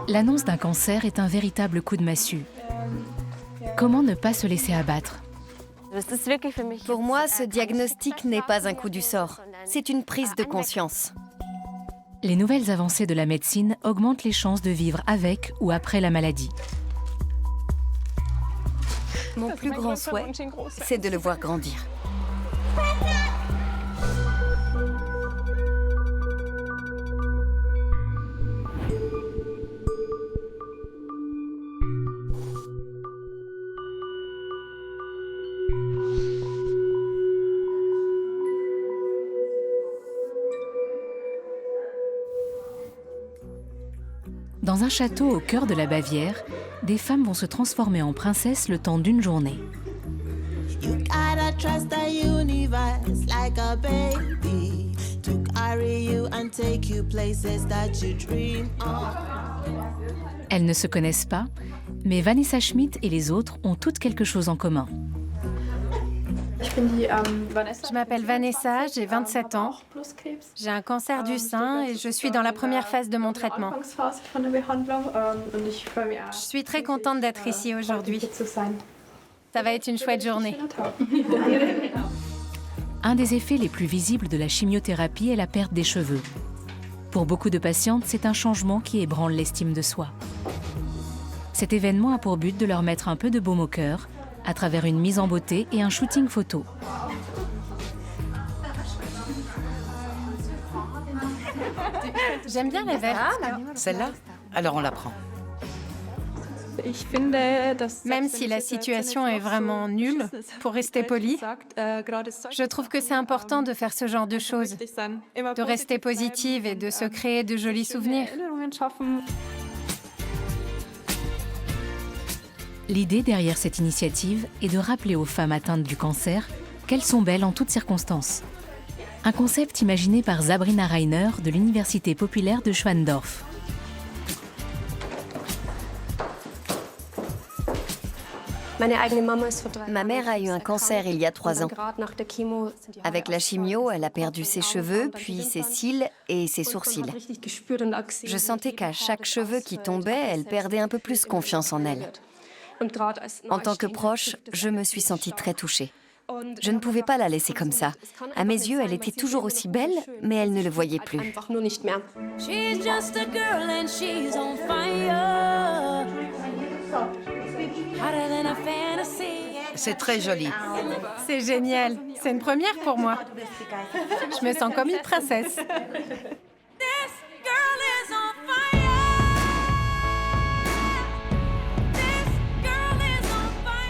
L'annonce d'un cancer est un véritable coup de massue. Comment ne pas se laisser abattre? Pour moi, ce diagnostic n'est pas un coup du sort. C'est une prise de conscience. Les nouvelles avancées de la médecine augmentent les chances de vivre avec ou après la maladie. Mon plus grand souhait, c'est de le voir grandir. Dans un château au cœur de la Bavière, des femmes vont se transformer en princesses le temps d'une journée. You gotta trust the universe like a baby to carry you and take you places that you dream of. Elles ne se connaissent pas, mais Vanessa Schmidt et les autres ont toutes quelque chose en commun. Je m'appelle Vanessa, j'ai 27 ans. J'ai un cancer du sein et je suis dans la première phase de mon traitement. Je suis très contente d'être ici aujourd'hui. Ça va être une chouette journée. Un des effets les plus visibles de la chimiothérapie est la perte des cheveux. Pour beaucoup de patientes, c'est un changement qui ébranle l'estime de soi. Cet événement a pour but de leur mettre un peu de baume au cœur, à travers une mise en beauté et un shooting photo. J'aime bien les vertes. Celle-là? Alors on la prend. Même si la situation est vraiment nulle, pour rester poli, je trouve que c'est important de faire ce genre de choses, de rester positive et de se créer de jolis souvenirs. L'idée derrière cette initiative est de rappeler aux femmes atteintes du cancer qu'elles sont belles en toutes circonstances. Un concept imaginé par Sabrina Rainer de l'Université populaire de Schwandorf. Ma mère a eu un cancer il y a 3 ans. Avec la chimio, elle a perdu ses cheveux, puis ses cils et ses sourcils. Je sentais qu'à chaque cheveu qui tombait, elle perdait un peu plus confiance en elle. En tant que proche, je me suis sentie très touchée. Je ne pouvais pas la laisser comme ça. À mes yeux, elle était toujours aussi belle, mais elle ne le voyait plus. She's just a girl and she's on fire. Hotter than a fantasy. C'est très joli. C'est génial. C'est une première pour moi. Je me sens comme une princesse. This girl is on fire. This girl is on fire.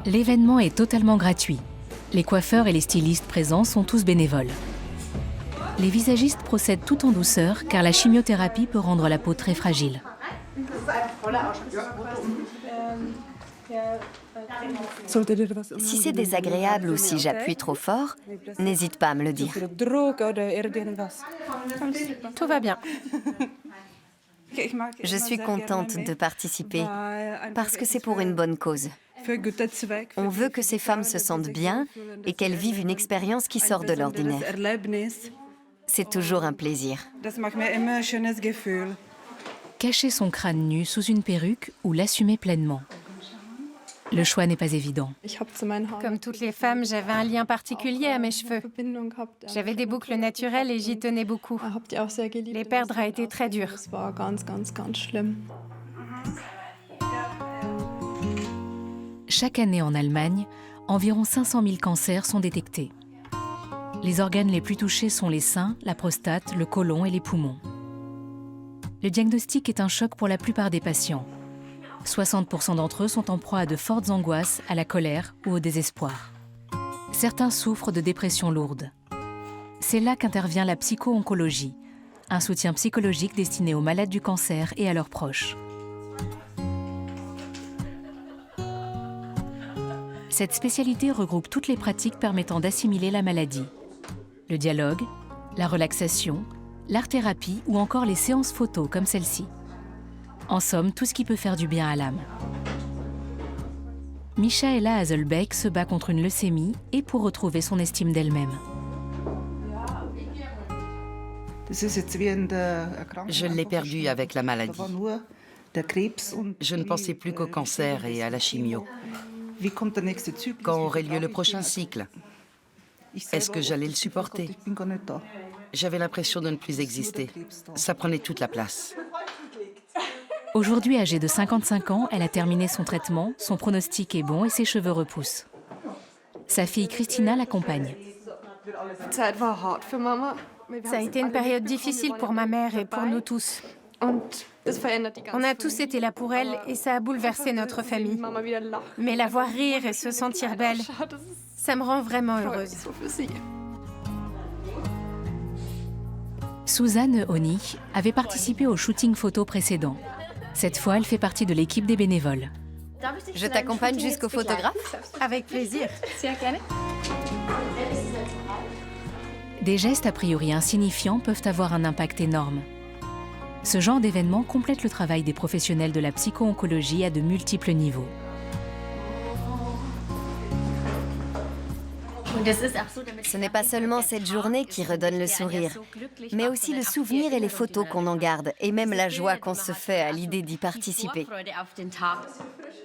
L'événement est totalement gratuit. Les coiffeurs et les stylistes présents sont tous bénévoles. Les visagistes procèdent tout en douceur car la chimiothérapie peut rendre la peau très fragile. Si c'est désagréable ou si j'appuie trop fort, n'hésite pas à me le dire. Tout va bien. Je suis contente de participer parce que c'est pour une bonne cause. On veut que ces femmes se sentent bien et qu'elles vivent une expérience qui sort de l'ordinaire. C'est toujours un plaisir. Cacher son crâne nu sous une perruque ou l'assumer pleinement. Le choix n'est pas évident. Comme toutes les femmes, j'avais un lien particulier à mes cheveux. J'avais des boucles naturelles et j'y tenais beaucoup. Les perdre a été très dur. Chaque année en Allemagne, environ 500 000 cancers sont détectés. Les organes les plus touchés sont les seins, la prostate, le côlon et les poumons. Le diagnostic est un choc pour la plupart des patients. 60% d'entre eux sont en proie à de fortes angoisses, à la colère ou au désespoir. Certains souffrent de dépression lourde. C'est là qu'intervient la psycho-oncologie, un soutien psychologique destiné aux malades du cancer et à leurs proches. Cette spécialité regroupe toutes les pratiques permettant d'assimiler la maladie. Le dialogue, la relaxation, l'art-thérapie ou encore les séances photos comme celle-ci. En somme, tout ce qui peut faire du bien à l'âme. Michaela Hazelbeck se bat contre une leucémie et pour retrouver son estime d'elle-même. Je l'ai perdu avec la maladie. Je ne pensais plus qu'au cancer et à la chimio. Quand aurait lieu le prochain cycle? Est-ce que j'allais le supporter? J'avais l'impression de ne plus exister. Ça prenait toute la place. Aujourd'hui âgée de 55 ans, elle a terminé son traitement, son pronostic est bon et ses cheveux repoussent. Sa fille Christina l'accompagne. Ça a été une période difficile pour ma mère et pour nous tous. On a tous été là pour elle et ça a bouleversé notre famille. Mais la voir rire et se sentir belle, ça me rend vraiment heureuse. Suzanne Oni avait participé au shooting photo précédent. Cette fois, elle fait partie de l'équipe des bénévoles. Je t'accompagne jusqu'au photographe? Avec plaisir. Des gestes a priori insignifiants peuvent avoir un impact énorme. Ce genre d'événement complète le travail des professionnels de la psycho-oncologie à de multiples niveaux. Ce n'est pas seulement cette journée qui redonne le sourire, mais aussi le souvenir et les photos qu'on en garde, et même la joie qu'on se fait à l'idée d'y participer.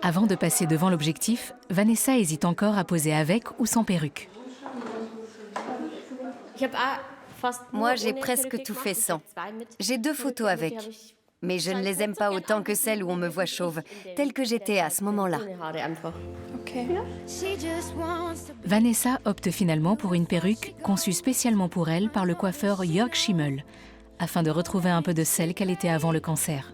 Avant de passer devant l'objectif, Vanessa hésite encore à poser avec ou sans perruque. Moi, j'ai presque tout fait sans. J'ai 2 photos avec, mais je ne les aime pas autant que celles où on me voit chauve, telle que j'étais à ce moment-là. Vanessa opte finalement pour une perruque conçue spécialement pour elle par le coiffeur Jörg Schimmel, afin de retrouver un peu de celle qu'elle était avant le cancer.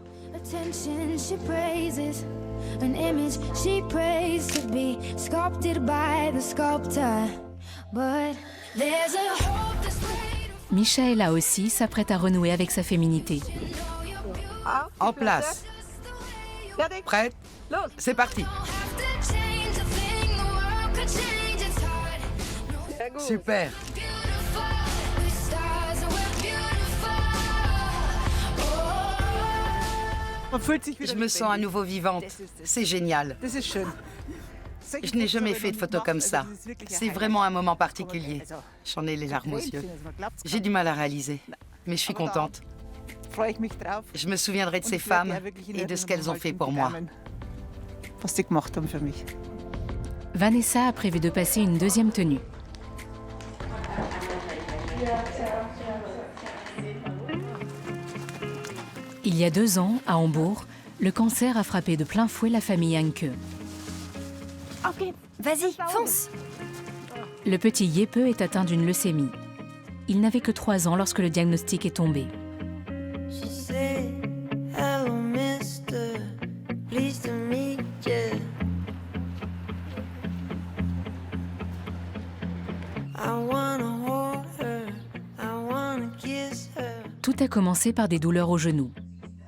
Michaela aussi s'apprête à renouer avec sa féminité. En place. Prête? C'est parti. Super. Je me sens à nouveau vivante. C'est génial. Je n'ai jamais fait de photo comme ça. C'est vraiment un moment particulier. J'en ai les larmes aux yeux. J'ai du mal à réaliser, mais je suis contente. Je me souviendrai de ces femmes et de ce qu'elles ont fait pour moi. Vanessa a prévu de passer une deuxième tenue. Il y a 2 ans, à Hambourg, le cancer a frappé de plein fouet la famille Hanke. Vas-y, fonce! Le petit Jeppe est atteint d'une leucémie. Il n'avait que 3 ans lorsque le diagnostic est tombé. Tout a commencé par des douleurs au genou.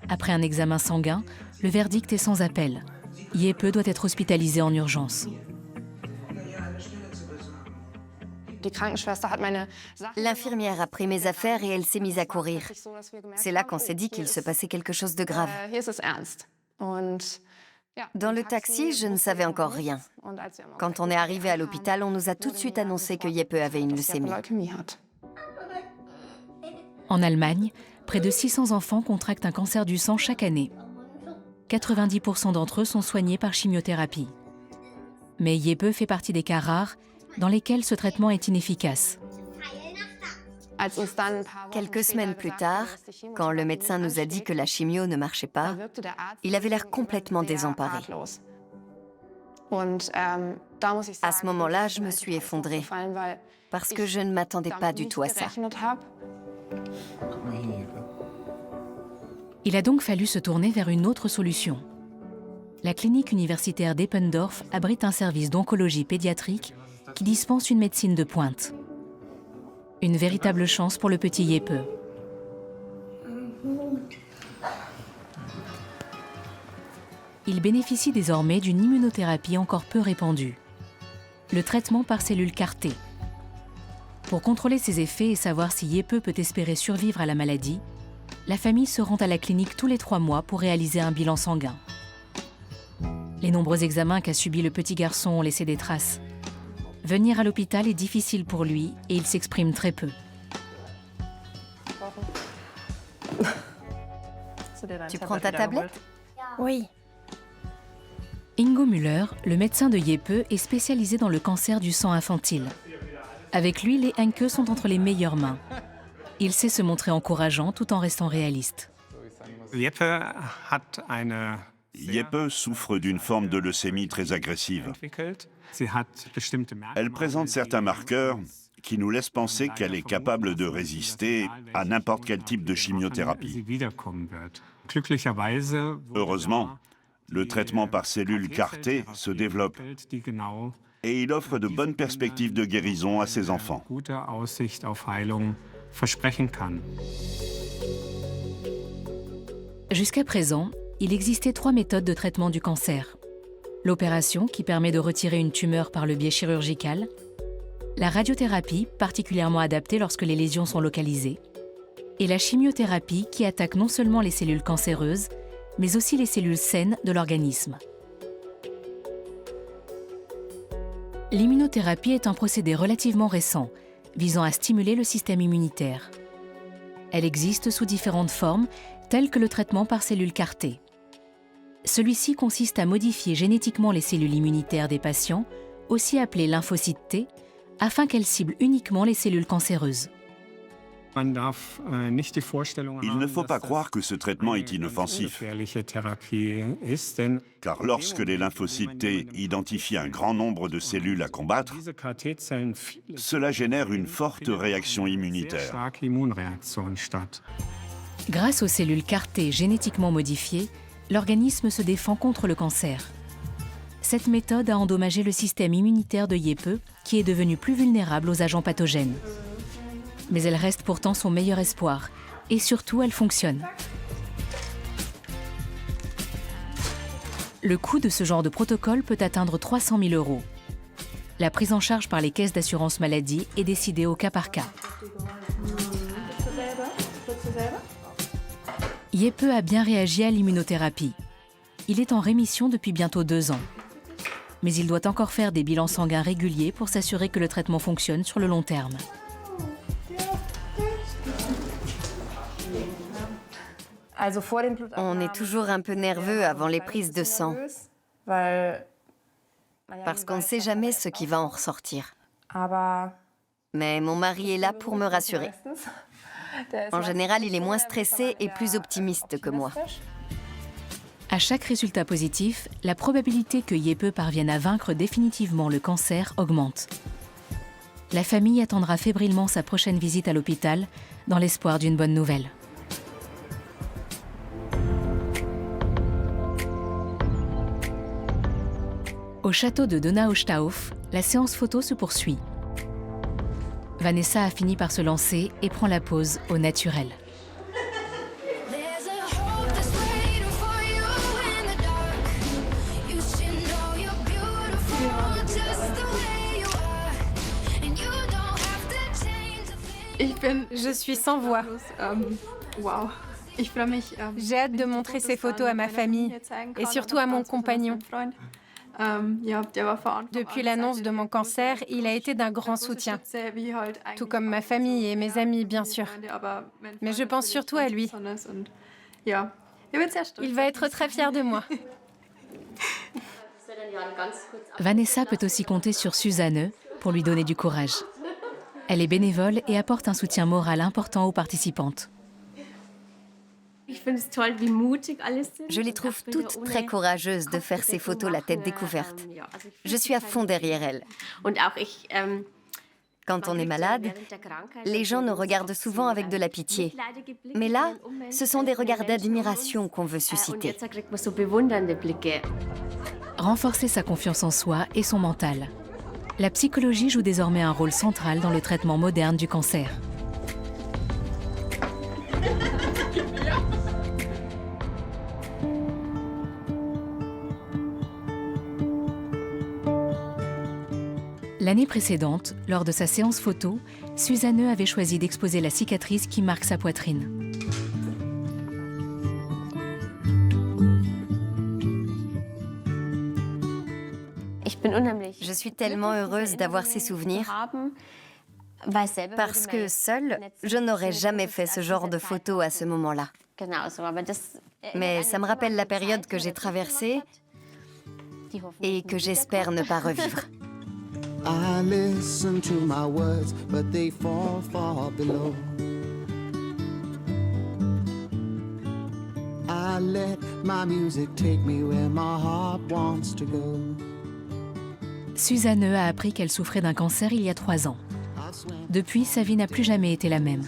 Après un examen sanguin, le verdict est sans appel. Jeppe doit être hospitalisé en urgence. L'infirmière a pris mes affaires et elle s'est mise à courir. C'est là qu'on s'est dit qu'il se passait quelque chose de grave. Dans le taxi, je ne savais encore rien. Quand on est arrivé à l'hôpital, on nous a tout de suite annoncé que Jeppe avait une leucémie. En Allemagne, près de 600 enfants contractent un cancer du sang chaque année. 90% d'entre eux sont soignés par chimiothérapie. Mais Jeppe fait partie des cas rares dans lesquels ce traitement est inefficace. Quelques semaines plus tard, quand le médecin nous a dit que la chimio ne marchait pas, il avait l'air complètement désemparé. À ce moment-là, je me suis effondrée, parce que je ne m'attendais pas du tout à ça. Il a donc fallu se tourner vers une autre solution. La clinique universitaire d'Eppendorf abrite un service d'oncologie pédiatrique qui dispense une médecine de pointe. Une véritable chance pour le petit Jeppe. Il bénéficie désormais d'une immunothérapie encore peu répandue. Le traitement par cellules CAR-T. Pour contrôler ses effets et savoir si Jeppe peut espérer survivre à la maladie, la famille se rend à la clinique tous les 3 mois pour réaliser un bilan sanguin. Les nombreux examens qu'a subis le petit garçon ont laissé des traces. Venir à l'hôpital est difficile pour lui et il s'exprime très peu. Tu prends ta tablette? Oui. Ingo Müller, le médecin de Jeppe, est spécialisé dans le cancer du sang infantile. Avec lui, les Henke sont entre les meilleures mains. Il sait se montrer encourageant tout en restant réaliste. Jeppe souffre d'une forme de leucémie très agressive. Elle présente certains marqueurs qui nous laissent penser qu'elle est capable de résister à n'importe quel type de chimiothérapie. Heureusement, le traitement par cellules CAR-T se développe et il offre de bonnes perspectives de guérison à ses enfants. Jusqu'à présent, il existait 3 méthodes de traitement du cancer. L'opération, qui permet de retirer une tumeur par le biais chirurgical. La radiothérapie, particulièrement adaptée lorsque les lésions sont localisées. Et la chimiothérapie, qui attaque non seulement les cellules cancéreuses, mais aussi les cellules saines de l'organisme. L'immunothérapie est un procédé relativement récent, visant à stimuler le système immunitaire. Elle existe sous différentes formes, telles que le traitement par cellules CAR-T. Celui-ci consiste à modifier génétiquement les cellules immunitaires des patients, aussi appelées lymphocytes T, afin qu'elles ciblent uniquement les cellules cancéreuses. Il ne faut pas croire que ce traitement est inoffensif, car lorsque les lymphocytes T identifient un grand nombre de cellules à combattre, cela génère une forte réaction immunitaire. Grâce aux cellules CAR-T génétiquement modifiées, l'organisme se défend contre le cancer. Cette méthode a endommagé le système immunitaire de Jeppe, qui est devenu plus vulnérable aux agents pathogènes. Mais elle reste pourtant son meilleur espoir, et surtout elle fonctionne. Le coût de ce genre de protocole peut atteindre 300 000 €. La prise en charge par les caisses d'assurance maladie est décidée au cas par cas. Jeppe a bien réagi à l'immunothérapie. Il est en rémission depuis bientôt 2 ans. Mais il doit encore faire des bilans sanguins réguliers pour s'assurer que le traitement fonctionne sur le long terme. On est toujours un peu nerveux avant les prises de sang, parce qu'on ne sait jamais ce qui va en ressortir. Mais mon mari est là pour me rassurer. En général, il est moins stressé et plus optimiste que moi. À chaque résultat positif, la probabilité que Jeppe parvienne à vaincre définitivement le cancer augmente. La famille attendra fébrilement sa prochaine visite à l'hôpital dans l'espoir d'une bonne nouvelle. Au château de Donaustauf, la séance photo se poursuit. Vanessa a fini par se lancer et prend la pose au naturel. Je suis sans voix. J'ai hâte de montrer ces photos à ma famille et surtout à mon compagnon. Depuis l'annonce de mon cancer, il a été d'un grand soutien, tout comme ma famille et mes amis, bien sûr. Mais je pense surtout à lui. Il va être très fier de moi. Vanessa peut aussi compter sur Susanne pour lui donner du courage. Elle est bénévole et apporte un soutien moral important aux participantes. Je les trouve toutes très courageuses de faire ces photos la tête découverte. Je suis à fond derrière elles. Quand on est malade, les gens nous regardent souvent avec de la pitié. Mais là, ce sont des regards d'admiration qu'on veut susciter. Renforcer sa confiance en soi et son mental. La psychologie joue désormais un rôle central dans le traitement moderne du cancer. L'année précédente, lors de sa séance photo, Susanne avait choisi d'exposer la cicatrice qui marque sa poitrine. Je suis tellement heureuse d'avoir ces souvenirs parce que seule, je n'aurais jamais fait ce genre de photos à ce moment-là. Mais ça me rappelle la période que j'ai traversée et que j'espère ne pas revivre. I listen to my words, but they fall far below. I let my music take me where my heart wants to go. Suzanne a appris qu'elle souffrait d'un cancer il y a 3 ans. Depuis, sa vie n'a plus jamais été la même.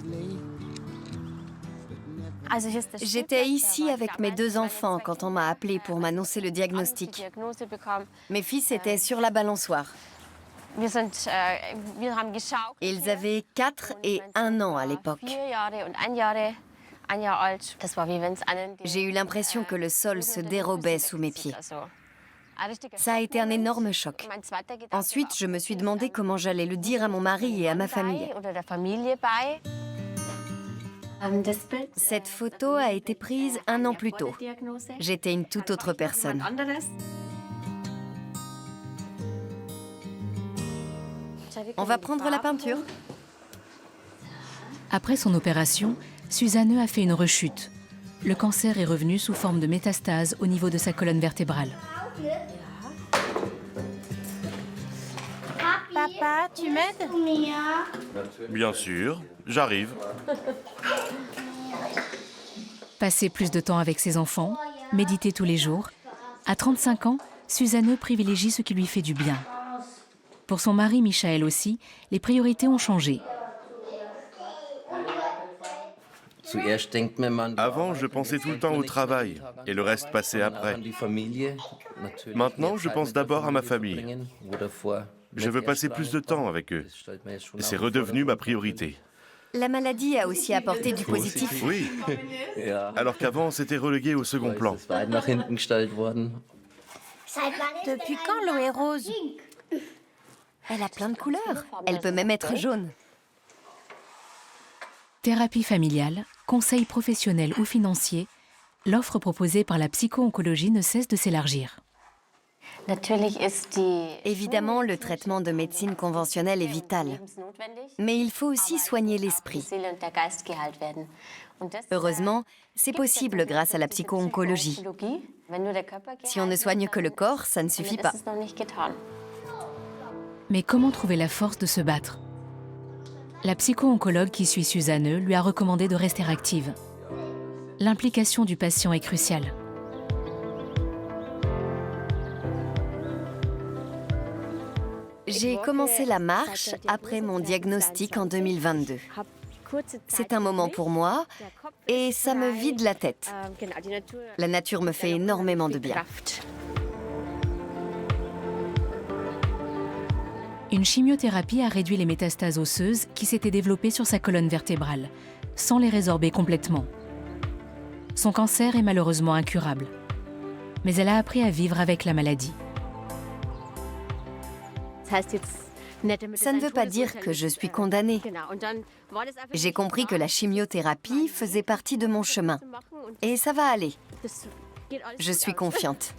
J'étais ici avec mes 2 enfants quand on m'a appelée pour m'annoncer le diagnostic. Mes fils étaient sur la balançoire. Ils avaient 4 et 1 an à l'époque. J'ai eu l'impression que le sol se dérobait sous mes pieds. Ça a été un énorme choc. Ensuite, je me suis demandé comment j'allais le dire à mon mari et à ma famille. Cette photo a été prise 1 an plus tôt. J'étais une toute autre personne. On va prendre la peinture. Après son opération, Suzanne a fait une rechute. Le cancer est revenu sous forme de métastase au niveau de sa colonne vertébrale. Papa, tu m'aides? Bien sûr, j'arrive. Passer plus de temps avec ses enfants, méditer tous les jours. À 35 ans, Suzanne privilégie ce qui lui fait du bien. Pour son mari Michael aussi, les priorités ont changé. Avant, je pensais tout le temps au travail et le reste passait après. Maintenant, je pense d'abord à ma famille. Je veux passer plus de temps avec eux. C'est redevenu ma priorité. La maladie a aussi apporté du positif. Oui, alors qu'avant, c'était relégué au second plan. Depuis quand l'eau est rose? Elle a plein de couleurs. Elle peut même être jaune. Thérapie familiale, conseils professionnels ou financiers, l'offre proposée par la psycho-oncologie ne cesse de s'élargir. Évidemment, le traitement de médecine conventionnelle est vital. Mais il faut aussi soigner l'esprit. Heureusement, c'est possible grâce à la psycho-oncologie. Si on ne soigne que le corps, ça ne suffit pas. Mais comment trouver la force de se battre? La psycho-oncologue qui suit Suzanne lui a recommandé de rester active. L'implication du patient est cruciale. J'ai commencé la marche après mon diagnostic en 2022. C'est un moment pour moi et ça me vide la tête. La nature me fait énormément de bien. Une chimiothérapie a réduit les métastases osseuses qui s'étaient développées sur sa colonne vertébrale, sans les résorber complètement. Son cancer est malheureusement incurable. Mais elle a appris à vivre avec la maladie. Ça ne veut pas dire que je suis condamnée. J'ai compris que la chimiothérapie faisait partie de mon chemin. Et ça va aller. Je suis confiante.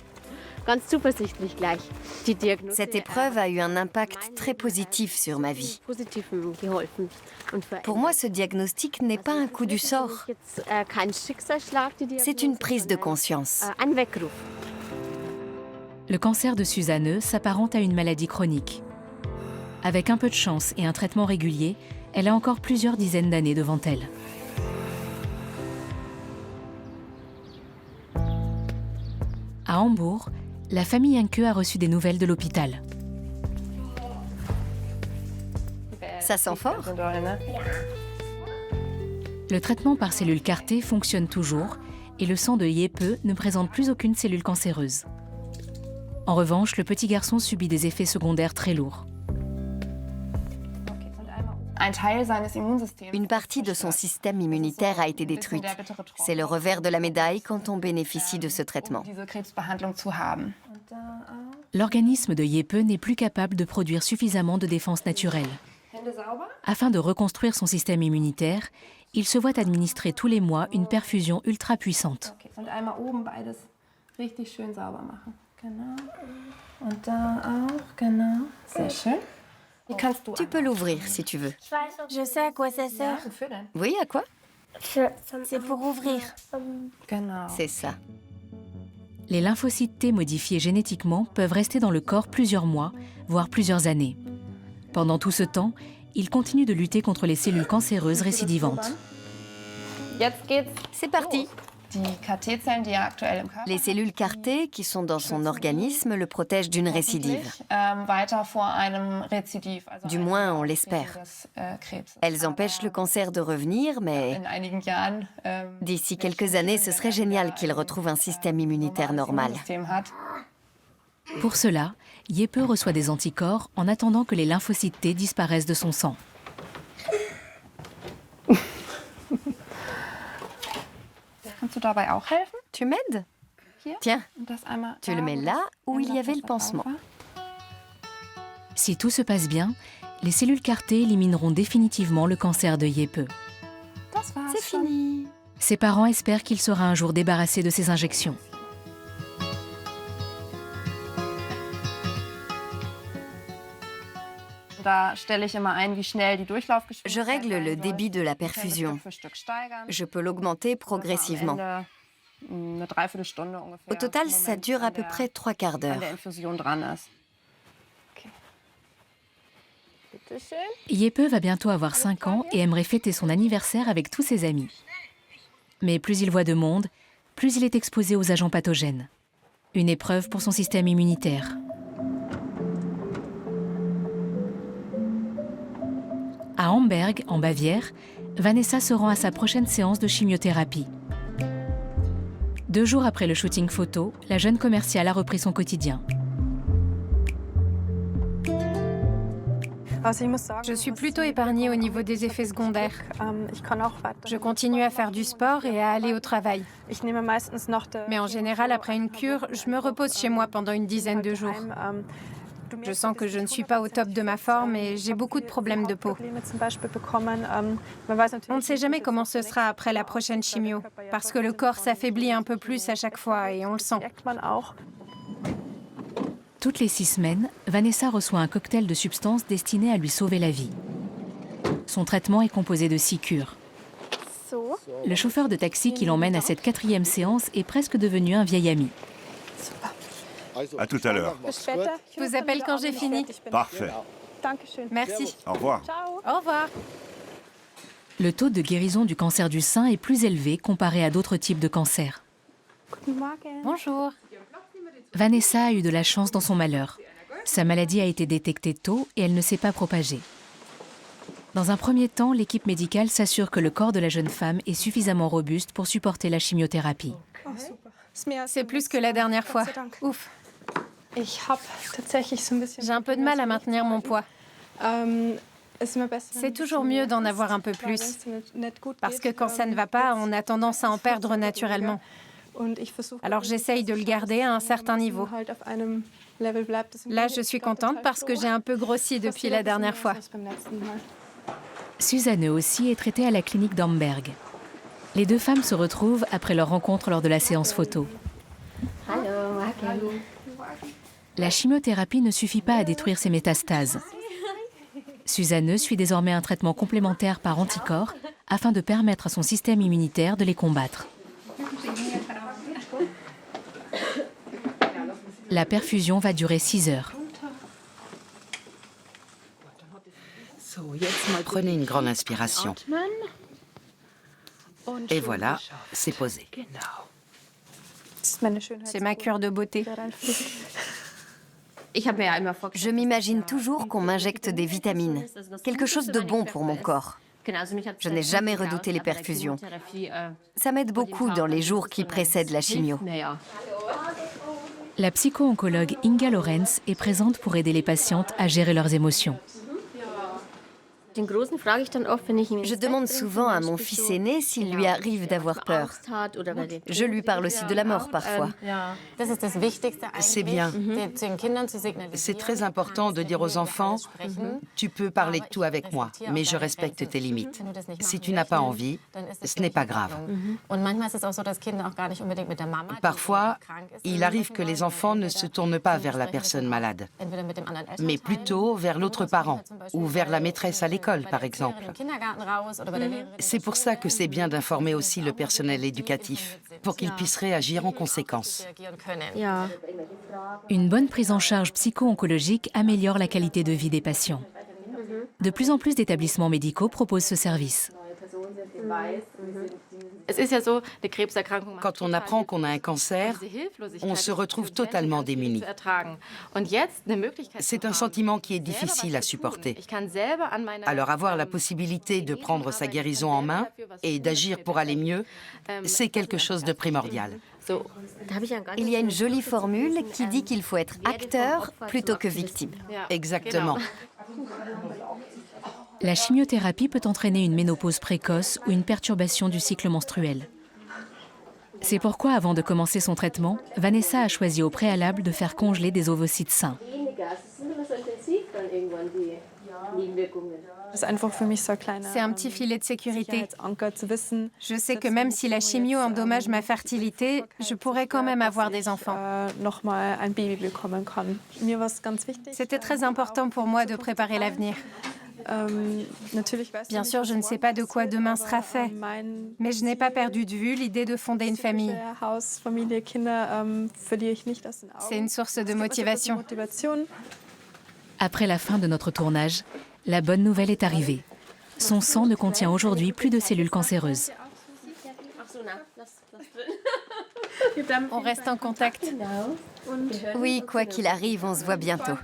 Cette épreuve a eu un impact très positif sur ma vie. Pour moi, ce diagnostic n'est pas un coup du sort. C'est une prise de conscience. Le cancer de Suzanne s'apparente à une maladie chronique. Avec un peu de chance et un traitement régulier, elle a encore plusieurs dizaines d'années devant elle. À Hambourg, la famille Henke a reçu des nouvelles de l'hôpital. Ça sent fort. Le traitement par cellule CAR-T fonctionne toujours et le sang de Jeppe ne présente plus aucune cellule cancéreuse. En revanche, le petit garçon subit des effets secondaires très lourds. Une partie de son système immunitaire a été détruite. C'est le revers de la médaille quand on bénéficie de ce traitement. L'organisme de Jeppe n'est plus capable de produire suffisamment de défense naturelle. Afin de reconstruire son système immunitaire, il se voit administrer tous les mois une perfusion ultra puissante. Tu peux l'ouvrir si tu veux. Je sais à quoi ça sert. Oui, à quoi? C'est pour ouvrir. C'est ça. Les lymphocytes T modifiés génétiquement peuvent rester dans le corps plusieurs mois, voire plusieurs années. Pendant tout ce temps, ils continuent de lutter contre les cellules cancéreuses récidivantes. C'est parti. Les cellules CAR-T qui sont dans son organisme le protègent d'une récidive. Du moins, on l'espère. Elles empêchent le cancer de revenir, mais d'ici quelques années, ce serait génial qu'il retrouve un système immunitaire normal. Pour cela, Jeppe reçoit des anticorps en attendant que les lymphocytes T disparaissent de son sang. Tu m'aides? Tiens, tu le mets là où il y avait le pansement. Si tout se passe bien, les cellules CAR-T élimineront définitivement le cancer de Jeppe. C'est fini. Ses parents espèrent qu'il sera un jour débarrassé de ces injections. Je règle le débit de la perfusion. Je peux l'augmenter progressivement. Au total, ça dure à peu près 3 quarts d'heure. Jeppe va bientôt avoir 5 ans et aimerait fêter son anniversaire avec tous ses amis. Mais plus il voit de monde, plus il est exposé aux agents pathogènes. Une épreuve pour son système immunitaire. À Amberg, en Bavière, Vanessa se rend à sa prochaine séance de chimiothérapie. 2 jours après le shooting photo, la jeune commerciale a repris son quotidien. Je suis plutôt épargnée au niveau des effets secondaires. Je continue à faire du sport et à aller au travail. Mais en général, après une cure, je me repose chez moi pendant une dizaine de jours. Je sens que je ne suis pas au top de ma forme et j'ai beaucoup de problèmes de peau. On ne sait jamais comment ce sera après la prochaine chimio, parce que le corps s'affaiblit un peu plus à chaque fois et on le sent. Toutes les 6 semaines, Vanessa reçoit un cocktail de substances destiné à lui sauver la vie. Son traitement est composé de 6 cures. Le chauffeur de taxi qui l'emmène à cette 4e séance est presque devenu un vieil ami. À tout à l'heure. Je vous appelle quand j'ai fini. Parfait. Merci. Au revoir. Au revoir. Le taux de guérison du cancer du sein est plus élevé comparé à d'autres types de cancers. Bonjour. Vanessa a eu de la chance dans son malheur. Sa maladie a été détectée tôt et elle ne s'est pas propagée. Dans un premier temps, l'équipe médicale s'assure que le corps de la jeune femme est suffisamment robuste pour supporter la chimiothérapie. C'est plus que la dernière fois. Ouf. J'ai un peu de mal à maintenir mon poids. C'est toujours mieux d'en avoir un peu plus. Parce que quand ça ne va pas, on a tendance à en perdre naturellement. Alors j'essaye de le garder à un certain niveau. Là, je suis contente parce que j'ai un peu grossi depuis la dernière fois. Susanne aussi est traitée à la clinique d'Amberg. Les 2 femmes se retrouvent après leur rencontre lors de la séance photo. La chimiothérapie ne suffit pas à détruire ses métastases. Susanne suit désormais un traitement complémentaire par anticorps afin de permettre à son système immunitaire de les combattre. La perfusion va durer 6 heures. Prenez une grande inspiration. Et voilà, c'est posé. C'est ma cure de beauté. Je m'imagine toujours qu'on m'injecte des vitamines, quelque chose de bon pour mon corps. Je n'ai jamais redouté les perfusions. Ça m'aide beaucoup dans les jours qui précèdent la chimio. La psycho-oncologue Inga Lorenz est présente pour aider les patientes à gérer leurs émotions. Je demande souvent à mon fils aîné s'il lui arrive d'avoir peur. Je lui parle aussi de la mort parfois. C'est bien. C'est très important de dire aux enfants, tu peux parler de tout avec moi, mais je respecte tes limites. Si tu n'as pas envie, ce n'est pas grave. Parfois, il arrive que les enfants ne se tournent pas vers la personne malade, mais plutôt vers l'autre parent ou vers la maîtresse à l'école. l'école, par exemple. C'est pour ça que c'est bien d'informer aussi le personnel éducatif, pour qu'il puisse réagir en conséquence. Une bonne prise en charge psycho-oncologique améliore la qualité de vie des patients. De plus en plus d'établissements médicaux proposent ce service. Quand on apprend qu'on a un cancer, on se retrouve totalement démuni. C'est un sentiment qui est difficile à supporter. Alors avoir la possibilité de prendre sa guérison en main et d'agir pour aller mieux, c'est quelque chose de primordial. Il y a une jolie formule qui dit qu'il faut être acteur plutôt que victime. Exactement. La chimiothérapie peut entraîner une ménopause précoce ou une perturbation du cycle menstruel. C'est pourquoi, avant de commencer son traitement, Vanessa a choisi au préalable de faire congeler des ovocytes sains. C'est un petit filet de sécurité. Je sais que même si la chimio endommage ma fertilité, je pourrais quand même avoir des enfants. C'était très important pour moi de préparer l'avenir. Bien sûr, je ne sais pas de quoi demain sera fait, mais je n'ai pas perdu de vue l'idée de fonder une famille. C'est une source de motivation. Après la fin de notre tournage, la bonne nouvelle est arrivée. Son sang ne contient aujourd'hui plus de cellules cancéreuses. On reste en contact. Oui, quoi qu'il arrive, on se voit bientôt.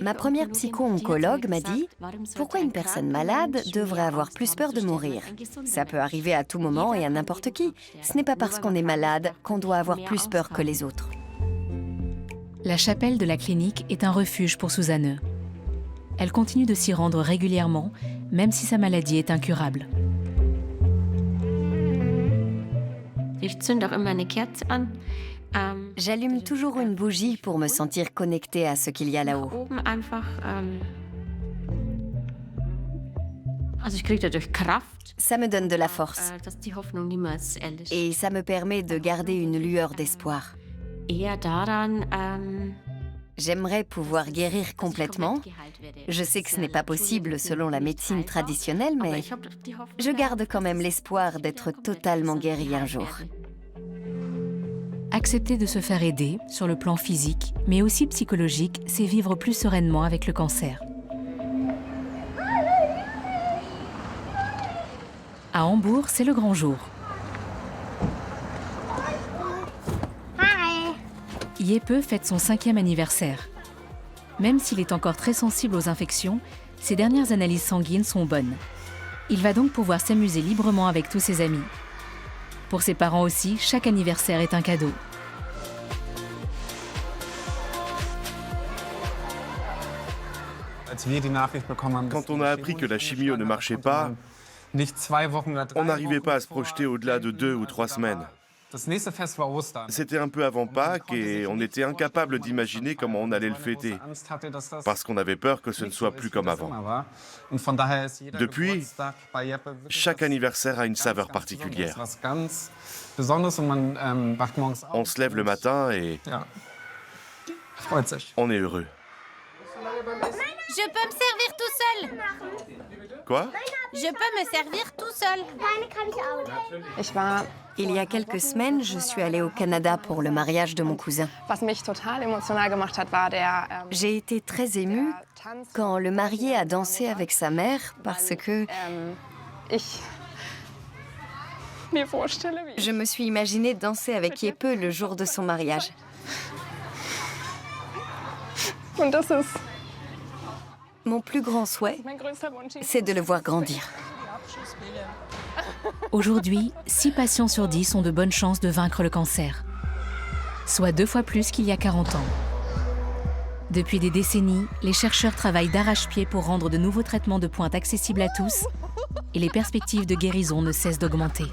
Ma première psycho-oncologue m'a dit « Pourquoi une personne malade devrait avoir plus peur de mourir? Ça peut arriver à tout moment et à n'importe qui. Ce n'est pas parce qu'on est malade qu'on doit avoir plus peur que les autres. » La chapelle de la clinique est un refuge pour Susanne. Elle continue de s'y rendre régulièrement, même si sa maladie est incurable. J'allume toujours une bougie pour me sentir connectée à ce qu'il y a là-haut. Ça me donne de la force. Et ça me permet de garder une lueur d'espoir. J'aimerais pouvoir guérir complètement. Je sais que ce n'est pas possible selon la médecine traditionnelle, mais je garde quand même l'espoir d'être totalement guérie un jour. Accepter de se faire aider sur le plan physique, mais aussi psychologique, c'est vivre plus sereinement avec le cancer. À Hambourg, c'est le grand jour. Jeppe fête son 5e anniversaire. Même s'il est encore très sensible aux infections, ses dernières analyses sanguines sont bonnes. Il va donc pouvoir s'amuser librement avec tous ses amis. Pour ses parents aussi, chaque anniversaire est un cadeau. Quand on a appris que la chimio ne marchait pas, on n'arrivait pas à se projeter au-delà de 2 ou 3 semaines. C'était un peu avant Pâques et on était incapable d'imaginer comment on allait le fêter, parce qu'on avait peur que ce ne soit plus comme avant. Depuis, chaque anniversaire a une saveur particulière. On se lève le matin et on est heureux. Je peux me servir tout seul. Quoi? Je peux me servir tout seul. Il y a quelques semaines, je suis allée au Canada pour le mariage de mon cousin. J'ai été très émue quand le marié a dansé avec sa mère parce que je me suis imaginée danser avec Jeppe le jour de son mariage. Mon plus grand souhait, c'est de le voir grandir. Aujourd'hui, 6 patients sur 10 ont de bonnes chances de vaincre le cancer, soit 2 fois plus qu'il y a 40 ans. Depuis des décennies, les chercheurs travaillent d'arrache-pied pour rendre de nouveaux traitements de pointe accessibles à tous et les perspectives de guérison ne cessent d'augmenter.